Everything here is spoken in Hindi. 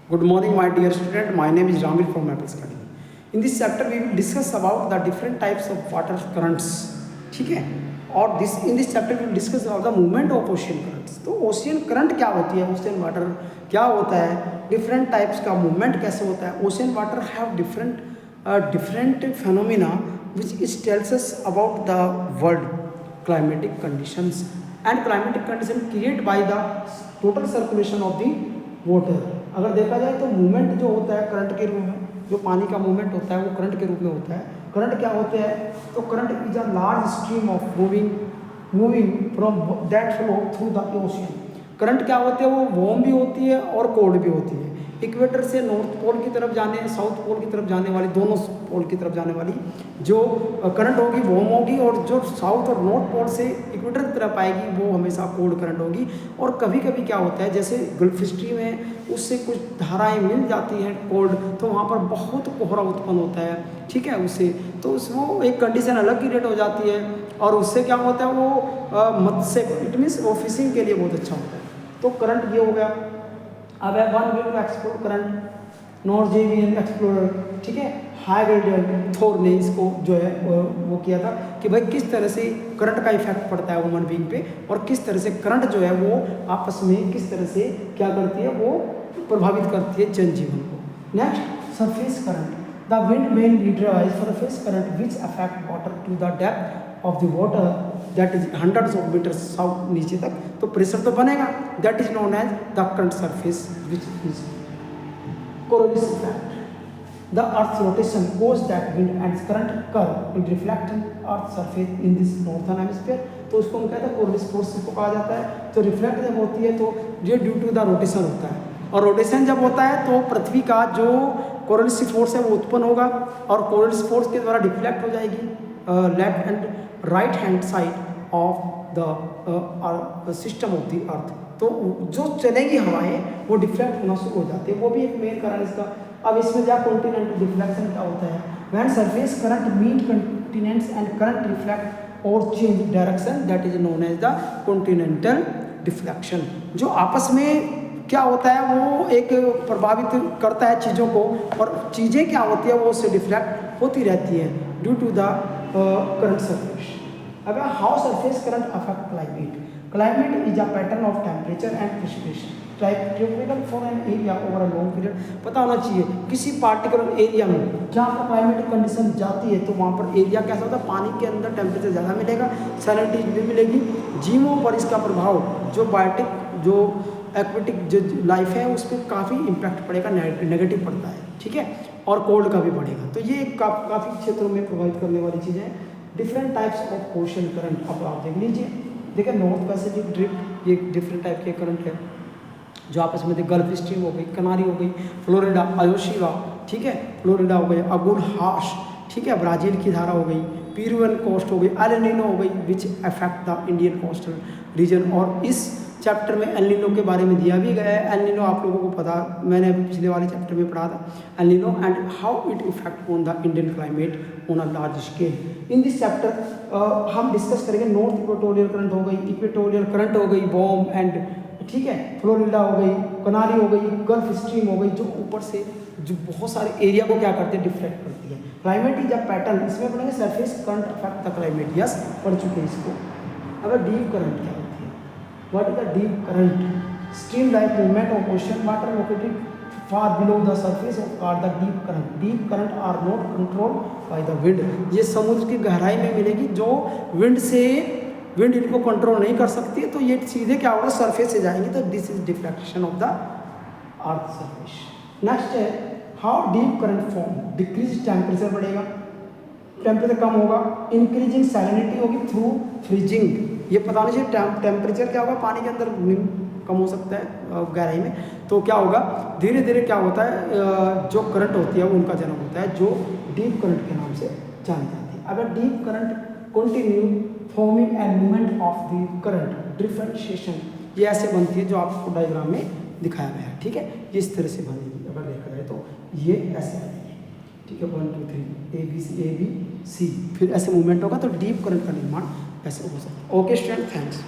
Good morning, my dear student. My name is Ramil from Maple Academy. In this chapter, we will discuss about the different types of water currents. ठीक है. और in this chapter we will discuss about the movement of ocean currents. तो ocean current क्या होती है, ocean water क्या होता है, different types का movement कैसे होता है. Ocean water have different phenomena which it tells us about the world climatic conditions and climatic condition created by the total circulation of the water. अगर देखा जाए तो मूवमेंट जो होता है करंट के रूप में, जो पानी का मूवमेंट होता है वो करंट के रूप में होता है. करंट क्या होते हैं, तो current is a large stream of moving from that flow through the ocean. Current क्या होते हैं, वो वार्म भी होती है और कोल्ड भी होती है. इक्वेटर से नॉर्थ पोल की तरफ जाने, साउथ पोल की तरफ जाने वाली, दोनों पोल की तरफ जाने वाली जो करंट होगी वार्म होगी, और जो साउथ और नॉर्थ पोल से इक्वेटर की तरफ आएगी वो हमेशा कोल्ड करंट होगी. और कभी कभी क्या होता है, जैसे गल्फ स्ट्रीम है उससे कुछ धाराएं मिल जाती हैं कोल्ड, तो वहाँ पर बहुत कोहरा उत्पन्न होता है. ठीक है, उससे तो वो एक कंडीशन अलग क्रिएट हो जाती है. और उससे क्या होता है, वो मत्स्य इट मीन्स वो फिशिंग के लिए बहुत अच्छा होता है. तो करंट ये हो गया. अब है one way to explore current Norwegian explorer. ठीक है, हाइगेल्डर थोर ने इसको जो है वो किया था कि भाई किस तरह से करंट का इफेक्ट पड़ता है ह्यूमन बीइंग पे, और किस तरह से करंट जो है वो आपस में किस तरह से क्या करती है, वो प्रभावित करती है जनजीवन को. Next, surface current. The wind mainly drives surface current which affect water to the depth of the water that is hundreds of metres south नीचे तक. तो प्रेशर तो बनेगा, that is known as the current surface which is Coriolis effect. The Earth's rotation caused that wind and current curve in reflecting Earth's surface in this northern hemisphere. तो उसको हम कहते हैं कोरोलिस फोर्स को कहा जाता है. तो रिफ्लेक्ट जब होती है तो ये ड्यू टू द रोटेशन होता है, और रोटेशन जब होता है तो पृथ्वी का जो कोरोलिस फोर्स है वो उत्पन्न होगा, और कोरोलिस फोर्स के द्वारा डिफ्लेक्ट हो जाएगी left and right hand side of the system of the अर्थ. तो जो चलेंगी हवाएं वो डिफ्लेक्ट होना शुरू हो जाती है. वो भी एक मेन कारण इसका. अब इसमें क्या कॉन्टिनेंटल डिफ्लेक्शन क्या होता है, when surface current meet continents and current reflect और change direction that is known as the continental deflection. जो आपस में क्या होता है वो एक प्रभावित करता है चीज़ों को, और चीज़ें क्या होती है वो उससे डिफ्लेक्ट होती रहती है due to the current surface. अब how surface current affect climate. Climate is a pattern of temperature and precipitation typical for an area over a long period. पता होना चाहिए किसी पार्टिकुलर एरिया में जहाँ पर क्लाइमेटिक कंडीशन जाती है तो वहाँ पर एरिया कैसा होता है, पानी के अंदर टेम्परेचर ज़्यादा मिलेगा, सैलिनिटी भी मिलेगी. जीवों पर इसका प्रभाव जो बायोटिक जो एक्वेटिक जो लाइफ है उस पर काफ़ी इम्पैक्ट पड़ेगा, नेगेटिव पड़ता है. ठीक है, और कोल्ड का भी बढ़ेगा. तो ये काफ़ी क्षेत्रों में प्रभावित करने वाली चीज़ें हैं. Different types of ocean current अब आप देख लीजिए. देखिए, नॉर्थ पैसिफिक ड्रिफ्ट ये डिफरेंट टाइप के करंट है जो आपस में गल्फ स्ट्रीम हो गई, कनारी हो गई, फ्लोरिडा अयोशिवा. ठीक है, फ्लोरिडा हो गई, अगुन हाश. ठीक है, ब्राज़ील की धारा हो गई, पेरुवियन कोस्ट हो गई, एल नीनो हो गई which affect the Indian coastal region. और इस चैप्टर में एल नीनो के बारे में दिया भी गया है. एल नीनो आप लोगों को पता, मैंने पिछले वाले चैप्टर में पढ़ा था El Nino and how it effect on the Indian climate on a large scale. In this chapter हम डिस्कस करेंगे नॉर्थ इक्वेटोरियल करंट हो गई, इक्वेटोरियल करंट हो गई, बॉम एंड ठीक है, फ्लोरिडा हो गई, कनारी हो गई, गल्फ स्ट्रीम हो गई, जो ऊपर से जो बहुत सारे एरिया को क्या करते हैं, डिफ्लेक्ट करती है. क्लाइमेट इज अ पैटर्न, इसमें पढ़ेंगे surface current affect the climate. Yes, पढ़ चुके हैं इसको. अगर डीप करंट क्या होती है, what is the deep current. Stream like movement of ocean water located far below the surface of are the deep current. Deep current are not controlled by the wind. ये समुद्र की गहराई में मिलेगी, जो विंड इनको कंट्रोल नहीं कर सकती है, तो ये सीधे क्या होगा, सरफेस से जाएंगे. तो this is deflection of the earth surface. Next है how deep current form. Decrease temperature बढ़ेगा, टेम्परेचर कम होगा, इंक्रीजिंग सैलिनिटी होगी थ्रू फ्रीजिंग. ये पता नहीं चाहिए टेम्परेचर क्या होगा, पानी के अंदर कम हो सकता है गहराई में, तो क्या होगा, धीरे धीरे क्या होता है जो करंट होती है उनका जन्म होता है, जो डीप करंट के नाम से जानी जाती है. अगर deep current continue forming and movement of the current differentiation, ये ऐसे बनती है जो आपको डायग्राम में दिखाया गया है. ठीक है, ये इस तरह से बनेगी. अगर देखा जाए तो ये ऐसे बनेगी. ठीक है, 1 2 3 ए बी सी, फिर ऐसे मूवमेंट होगा तो डीप करंट का निर्माण ऐसे हो सकता है. Okay student, thanks.